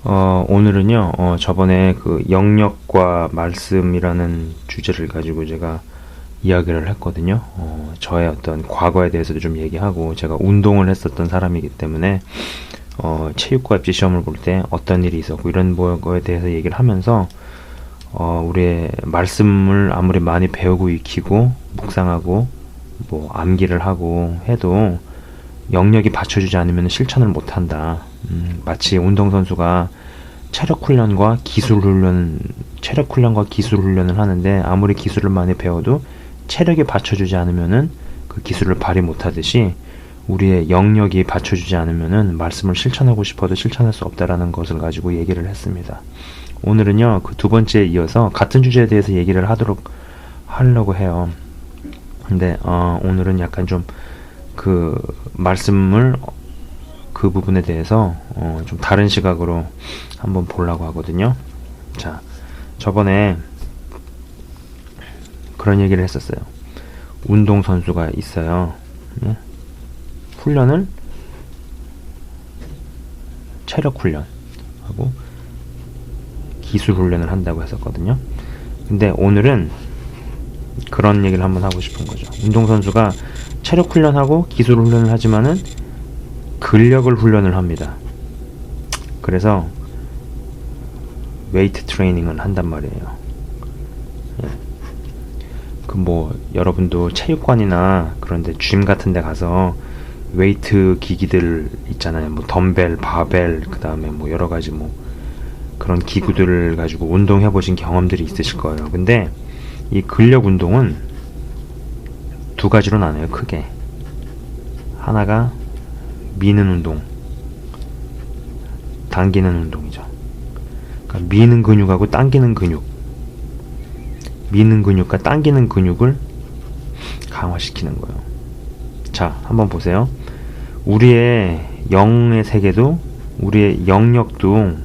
오늘은요, 저번에 그 영역과 말씀이라는 주제를 가지고 제가 이야기를 했거든요. 저의 어떤 과거에 대해서도 좀 얘기하고, 제가 운동을 했었던 사람이기 때문에, 체육과 입시 시험을 볼 때 어떤 일이 있었고, 이런 거에 대해서 얘기를 하면서, 우리의 말씀을 아무리 많이 배우고 익히고, 묵상하고, 뭐, 암기를 하고 해도, 영역이 받쳐주지 않으면 실천을 못한다. 마치 운동선수가 체력 훈련과 기술 훈련을 하는데 아무리 기술을 많이 배워도 체력이 받쳐주지 않으면은 그 기술을 발휘 못하듯이 우리의 영역이 받쳐주지 않으면은 말씀을 실천하고 싶어도 실천할 수 없다라는 것을 가지고 얘기를 했습니다. 오늘은요, 그 두 번째에 이어서 같은 주제에 대해서 얘기를 하려고 해요. 근데, 오늘은 약간 좀 그 말씀을 그 부분에 대해서 좀 다른 시각으로 한번 보려고 하거든요. 자, 저번에 그런 얘기를 했었어요. 운동선수가 있어요. 예? 훈련을 체력 훈련하고 기술 훈련을 한다고 했었거든요. 근데 오늘은 그런 얘기를 한번 하고 싶은 거죠. 운동선수가 체력 훈련하고 기술 훈련을 하지만은 근력을 훈련을 합니다. 그래서 웨이트 트레이닝을 한단 말이에요. 예. 그 뭐 여러분도 체육관이나 그런데 짐 같은 데 가서 웨이트 기기들 있잖아요. 뭐 덤벨, 바벨, 그 다음에 뭐 여러 가지 뭐 그런 기구들을 가지고 운동해 보신 경험들이 있으실 거예요. 근데 이 근력 운동은 두 가지로 나눠요. 크게 하나가 미는 운동, 당기는 운동이죠. 그러니까 미는 근육하고 당기는 근육, 미는 근육과 당기는 근육을 강화시키는 거예요. 자, 한번 보세요. 우리의 영의 세계도, 우리의 영역도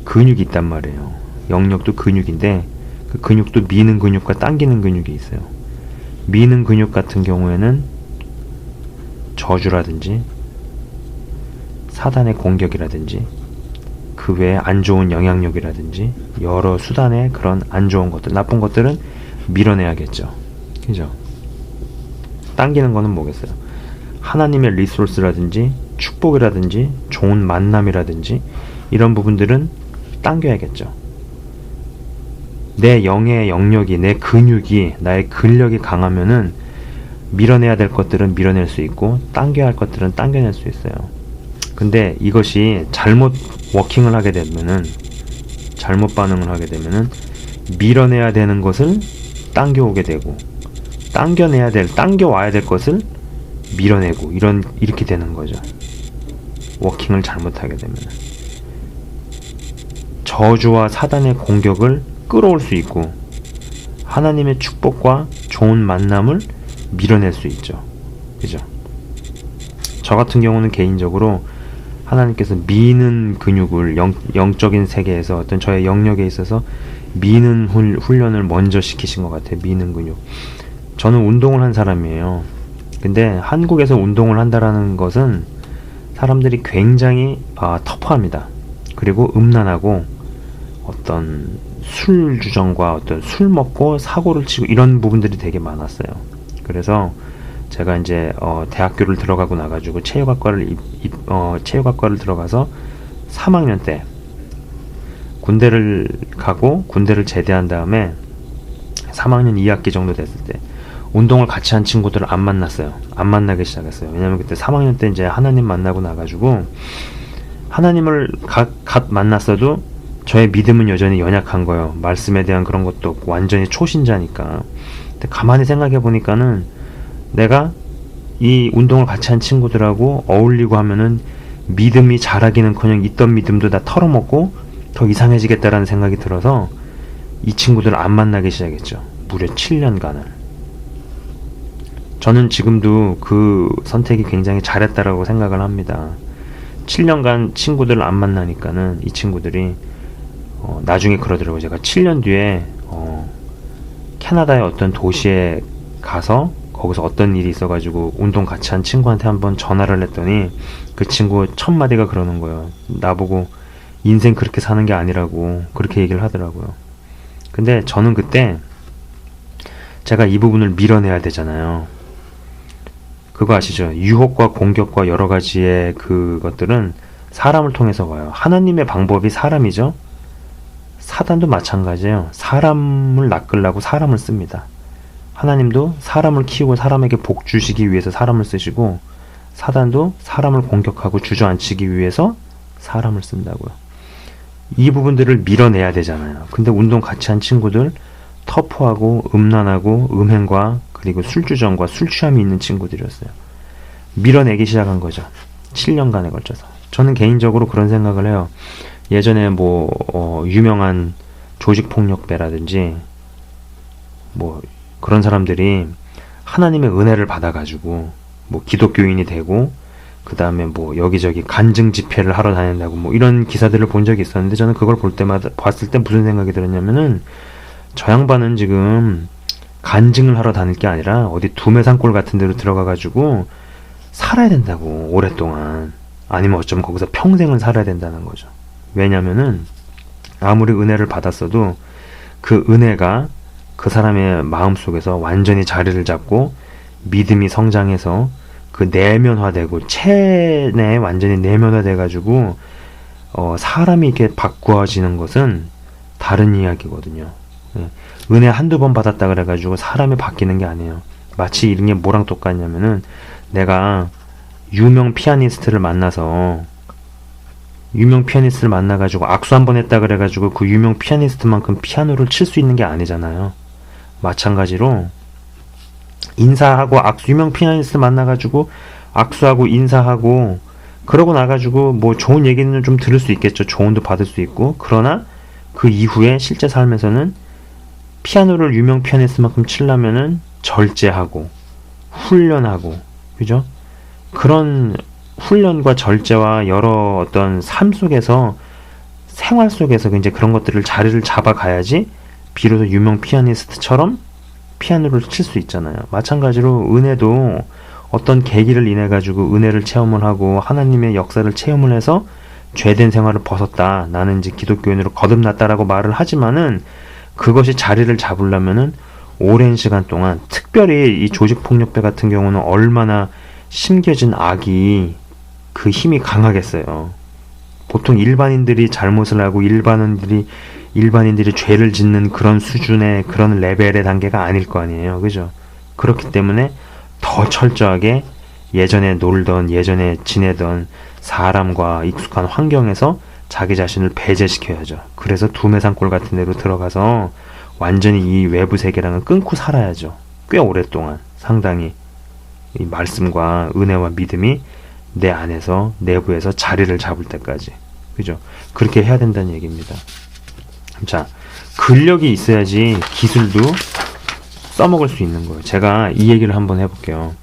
근육이 있단 말이에요. 영역도 근육인데 그 근육도 미는 근육과 당기는 근육이 있어요. 미는 근육 같은 경우에는 저주라든지 사단의 공격이라든지 그 외에 안 좋은 영향력이라든지 여러 수단의 그런 안 좋은 것들, 나쁜 것들은 밀어내야겠죠. 그죠? 당기는 거는 뭐겠어요? 하나님의 리소스라든지 축복이라든지 좋은 만남이라든지 이런 부분들은 당겨야겠죠. 내 영의 영역이, 내 근육이, 나의 근력이 강하면은 밀어내야 될 것들은 밀어낼 수 있고 당겨야 할 것들은 당겨낼 수 있어요. 근데 이것이 잘못 워킹을 하게 되면은, 잘못 반응을 하게 되면은 밀어내야 되는 것을 당겨오게 되고 당겨와야 될 것을 밀어내고 이렇게 되는 거죠. 워킹을 잘못하게 되면은 저주와 사단의 공격을 끌어올 수 있고 하나님의 축복과 좋은 만남을 밀어낼 수 있죠. 그죠? 저 같은 경우는 개인적으로 하나님께서 미는 근육을 영적인 세계에서 어떤 저의 영역에 있어서 미는 훈련을 먼저 시키신 것 같아요. 미는 근육. 저는 운동을 한 사람이에요. 근데 한국에서 운동을 한다라는 것은 사람들이 굉장히 터프합니다. 그리고 음란하고 어떤 술 주정과 어떤 술 먹고 사고를 치고 이런 부분들이 되게 많았어요. 그래서 제가 이제 대학교를 들어가고 나가지고 체육학과를 들어가서 3학년 때 군대를 가고 군대를 제대한 다음에 3학년 2학기 정도 됐을 때 운동을 같이 한 친구들을 안 만났어요. 안 만나기 시작했어요. 왜냐면 그때 3학년 때 이제 하나님 만나고 나가지고 하나님을 갓 만났어도 저의 믿음은 여전히 연약한 거예요. 말씀에 대한 그런 것도 없고 완전히 초신자니까. 근데 가만히 생각해 보니까는 내가 이 운동을 같이 한 친구들하고 어울리고 하면은 믿음이 자라기는커녕 있던 믿음도 다 털어먹고 더 이상해지겠다라는 생각이 들어서 이 친구들을 안 만나기 시작했죠. 무려 7년간을. 저는 지금도 그 선택이 굉장히 잘했다라고 생각을 합니다. 7년간 친구들을 안 만나니까는 이 친구들이 나중에 그러더라고요. 제가 7년 뒤에 캐나다의 어떤 도시에 가서 거기서 어떤 일이 있어가지고 운동 같이 한 친구한테 한번 전화를 했더니 그 친구 첫 마디가 그러는 거예요. 나보고 인생 그렇게 사는 게 아니라고 그렇게 얘기를 하더라고요. 근데 저는 그때 제가 이 부분을 밀어내야 되잖아요. 그거 아시죠? 유혹과 공격과 여러 가지의 그것들은 사람을 통해서 와요. 하나님의 방법이 사람이죠. 사단도 마찬가지예요. 사람을 낚으려고 사람을 씁니다. 하나님도 사람을 키우고 사람에게 복 주시기 위해서 사람을 쓰시고, 사단도 사람을 공격하고 주저앉히기 위해서 사람을 쓴다고요. 이 부분들을 밀어내야 되잖아요. 근데 운동 같이 한 친구들, 터프하고 음란하고 음행과 그리고 술주정과 술취함이 있는 친구들이었어요. 밀어내기 시작한 거죠. 7년간에 걸쳐서. 저는 개인적으로 그런 생각을 해요. 예전에 유명한 조직폭력배라든지 그런 사람들이 하나님의 은혜를 받아가지고 기독교인이 되고, 그 다음에 여기저기 간증 집회를 하러 다닌다고 이런 기사들을 본 적이 있었는데, 저는 그걸 봤을 때 무슨 생각이 들었냐면은, 저 양반은 지금 간증을 하러 다닐 게 아니라 어디 두메산골 같은 데로 들어가가지고 살아야 된다고, 오랫동안. 아니면 어쩌면 거기서 평생을 살아야 된다는 거죠. 왜냐면은 아무리 은혜를 받았어도 그 은혜가 그 사람의 마음속에서 완전히 자리를 잡고 믿음이 성장해서 그 내면화되고 체내에 완전히 내면화돼가지고 사람이 이렇게 바꾸어지는 것은 다른 이야기거든요. 은혜 한두 번 받았다 그래가지고 사람이 바뀌는 게 아니에요. 마치 이런 게 뭐랑 똑같냐면은, 내가 유명 피아니스트를 만나가지고 악수 한번 했다 그래가지고 그 유명 피아니스트만큼 피아노를 칠 수 있는 게 아니잖아요. 마찬가지로 인사하고 유명 피아니스트 만나가지고 악수하고 인사하고 그러고 나가지고 좋은 얘기는 좀 들을 수 있겠죠. 조언도 받을 수 있고. 그러나 그 이후에 실제 삶에서는 피아노를 유명 피아니스트만큼 치려면은 절제하고 훈련하고, 그죠? 그런 훈련과 절제와 여러 어떤 삶 속에서, 생활 속에서 이제 그런 것들을 자리를 잡아가야지 비로소 유명 피아니스트처럼 피아노를 칠 수 있잖아요. 마찬가지로 은혜도 어떤 계기를 인해 가지고 은혜를 체험을 하고 하나님의 역사를 체험을 해서 죄된 생활을 벗었다, 나는 이제 기독교인으로 거듭났다라고 말을 하지만은, 그것이 자리를 잡으려면은 오랜 시간 동안, 특별히 이 조직폭력배 같은 경우는 얼마나 심겨진 악이 그 힘이 강하겠어요. 보통 일반인들이 잘못을 하고 일반인들이 죄를 짓는 그런 수준의, 그런 레벨의 단계가 아닐 거 아니에요. 그죠? 그렇기 때문에 더 철저하게 예전에 놀던, 예전에 지내던 사람과 익숙한 환경에서 자기 자신을 배제시켜야죠. 그래서 두메산골 같은 데로 들어가서 완전히 이 외부 세계랑은 끊고 살아야죠. 꽤 오랫동안, 상당히 이 말씀과 은혜와 믿음이 내 안에서, 내부에서 자리를 잡을 때까지. 그죠? 그렇게 해야 된다는 얘기입니다. 자, 근력이 있어야지 기술도 써먹을 수 있는 거예요. 제가 이 얘기를 한번 해볼게요.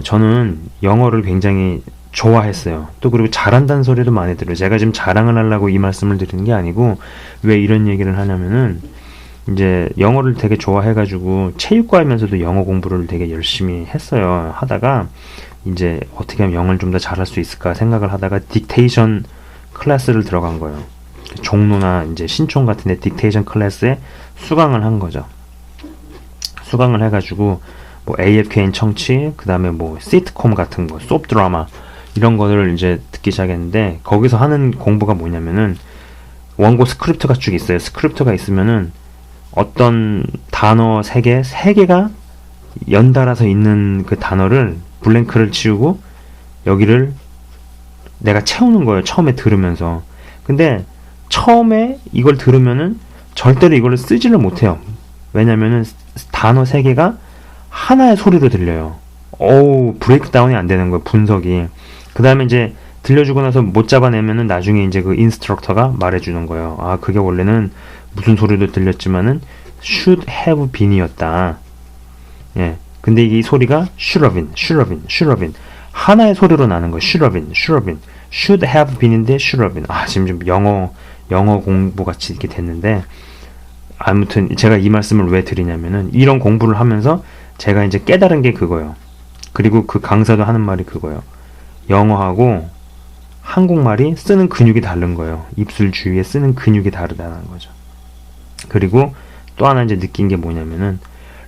저는 영어를 굉장히 좋아했어요. 또 그리고 잘한다는 소리도 많이 들어요. 제가 지금 자랑을 하려고 이 말씀을 드리는 게 아니고, 왜 이런 얘기를 하냐면은, 이제 영어를 되게 좋아해가지고 체육과이면서도 영어 공부를 되게 열심히 했어요. 하다가 이제 어떻게 하면 영어를 좀 더 잘할 수 있을까 생각을 하다가 딕테이션 클래스를 들어간 거예요. 종로나 이제 신촌 같은 데 딕테이션 클래스에 수강을 한 거죠. 수강을 해가지고 AFKN 청취, 그 다음에 시트콤 같은 거, 소프 드라마 이런 거를 이제 듣기 시작했는데, 거기서 하는 공부가 뭐냐면은 원고 스크립트가 쭉 있어요. 스크립트가 있으면은 어떤 단어 3개가 연달아서 있는 그 단어를 블랭크를 치우고 여기를 내가 채우는 거예요. 처음에 들으면서. 근데 처음에 이걸 들으면은 절대로 이걸 쓰지를 못해요. 왜냐면은 단어 3개가 하나의 소리로 들려요. 브레이크 다운이 안 되는 거예요. 분석이. 그 다음에 이제 들려주고 나서 못 잡아내면은 나중에 이제 그 인스트럭터가 말해주는 거예요. 아, 그게 원래는 무슨 소리도 들렸지만은 should have been이었다. 예. 근데 이 소리가 should have been 하나의 소리로 나는 거예요. should have been인데 should have been. 아, 지금 좀 영어 공부 같이 이렇게 됐는데, 아무튼 제가 이 말씀을 왜 드리냐면은, 이런 공부를 하면서 제가 이제 깨달은 게 그거예요. 그리고 그 강사도 하는 말이 그거예요. 영어하고 한국말이 쓰는 근육이 다른 거예요. 입술 주위에 쓰는 근육이 다르다는 거죠. 그리고 또 하나 이제 느낀 게 뭐냐면은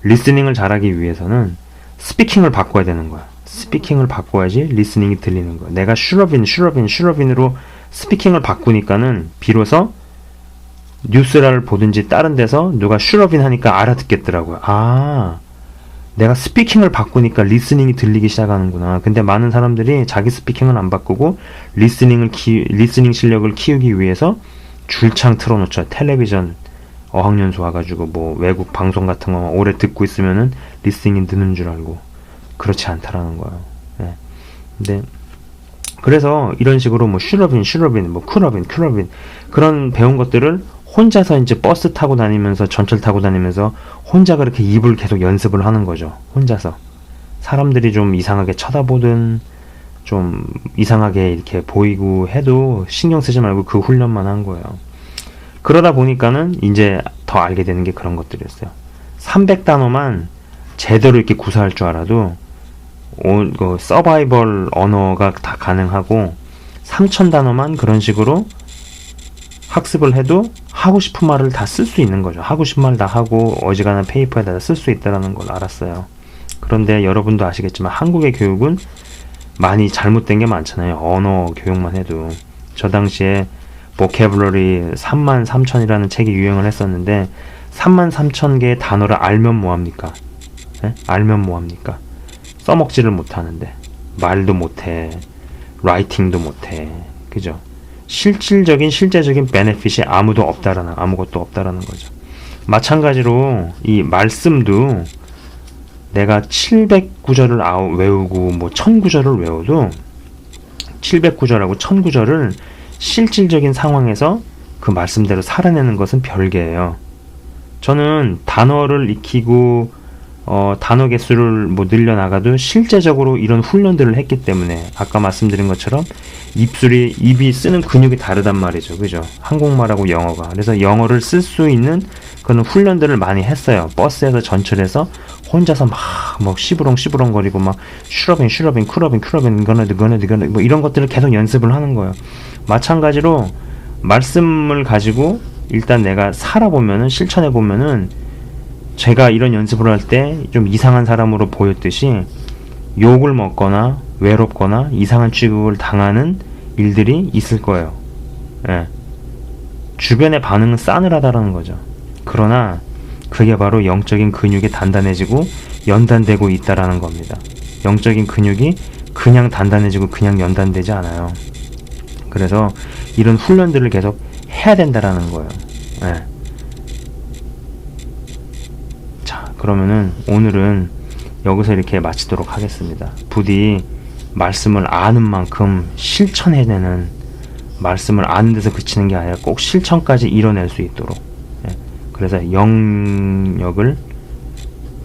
리스닝을 잘하기 위해서는 스피킹을 바꿔야 되는 거야. 스피킹을 바꿔야지 리스닝이 들리는 거야. 내가 슈러빈으로 스피킹을 바꾸니까는 비로소 뉴스를 보든지 다른 데서 누가 슈러빈 하니까 알아듣겠더라고요. 아, 내가 스피킹을 바꾸니까 리스닝이 들리기 시작하는구나. 근데 많은 사람들이 자기 스피킹을 안 바꾸고 리스닝 실력을 키우기 위해서 줄창 틀어놓죠. 텔레비전 어학연수 와가지고 뭐 외국 방송 같은 거 오래 듣고 있으면은 리스닝이 느는 줄 알고 그렇지 않다라는 거예요. 네. 근데 그래서 이런 식으로 뭐 슈러빈, 뭐 쿨러빈 그런 배운 것들을 혼자서 이제 버스 타고 다니면서 전철 타고 다니면서 혼자 그렇게 입을 계속 연습을 하는 거죠. 혼자서 사람들이 좀 이상하게 쳐다보든 좀 이상하게 이렇게 보이고 해도 신경 쓰지 말고 그 훈련만 한 거예요. 그러다 보니까는 이제 더 알게 되는 게 그런 것들이었어요. 300단어만 제대로 이렇게 구사할 줄 알아도 서바이벌 언어가 다 가능하고 3000단어만 그런 식으로 학습을 해도 하고 싶은 말을 다 쓸 수 있는 거죠. 하고 싶은 말 다 하고 어지간한 페이퍼에다 쓸 수 있다는 걸 알았어요. 그런데 여러분도 아시겠지만 한국의 교육은 많이 잘못된 게 많잖아요. 언어 교육만 해도. 저 당시에 보캐블러리 33,000이라는 책이 유행을 했었는데 33,000개의 단어를 알면 뭐합니까? 네? 알면 뭐합니까? 써먹지를 못하는데 말도 못해, 라이팅도 못해, 그죠? 실제적인 베네핏이 아무것도 없다라는 거죠. 마찬가지로 이 말씀도 내가 700구절을 외우고 뭐 1000구절을 외워도 700구절하고 1000구절을 실질적인 상황에서 그 말씀대로 살아내는 것은 별개예요. 저는 단어를 익히고 단어 개수를 뭐 늘려나가도 실제적으로 이런 훈련들을 했기 때문에 아까 말씀드린 것처럼 입이 쓰는 근육이 다르단 말이죠. 그죠? 한국말하고 영어가. 그래서 영어를 쓸 수 있는 그런 훈련들을 많이 했어요. 버스에서 전철에서 혼자서 막 시부렁 거리고 막 슈러빈 쿨러빈 이거는 뭐 이런 것들을 계속 연습을 하는 거예요. 마찬가지로 말씀을 가지고 일단 내가 살아보면은 실천해보면은 제가 이런 연습을 할 때 좀 이상한 사람으로 보였듯이 욕을 먹거나 외롭거나 이상한 취급을 당하는 일들이 있을 거예요. 예. 주변의 반응은 싸늘하다라는 거죠. 그러나 그게 바로 영적인 근육이 단단해지고 연단되고 있다라는 겁니다. 영적인 근육이 그냥 단단해지고 그냥 연단되지 않아요. 그래서 이런 훈련들을 계속 해야 된다라는 거예요. 예. 자, 그러면은 오늘은 여기서 이렇게 마치도록 하겠습니다. 부디 말씀을 아는 만큼 실천해내는, 말씀을 아는 데서 그치는 게 아니라 꼭 실천까지 이뤄낼 수 있도록, 예. 그래서 영역을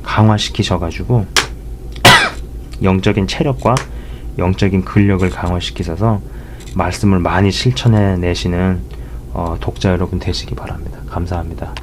강화시키셔가지고 영적인 체력과 영적인 근력을 강화시키셔서 말씀을 많이 실천해내시는 독자 여러분 되시기 바랍니다. 감사합니다.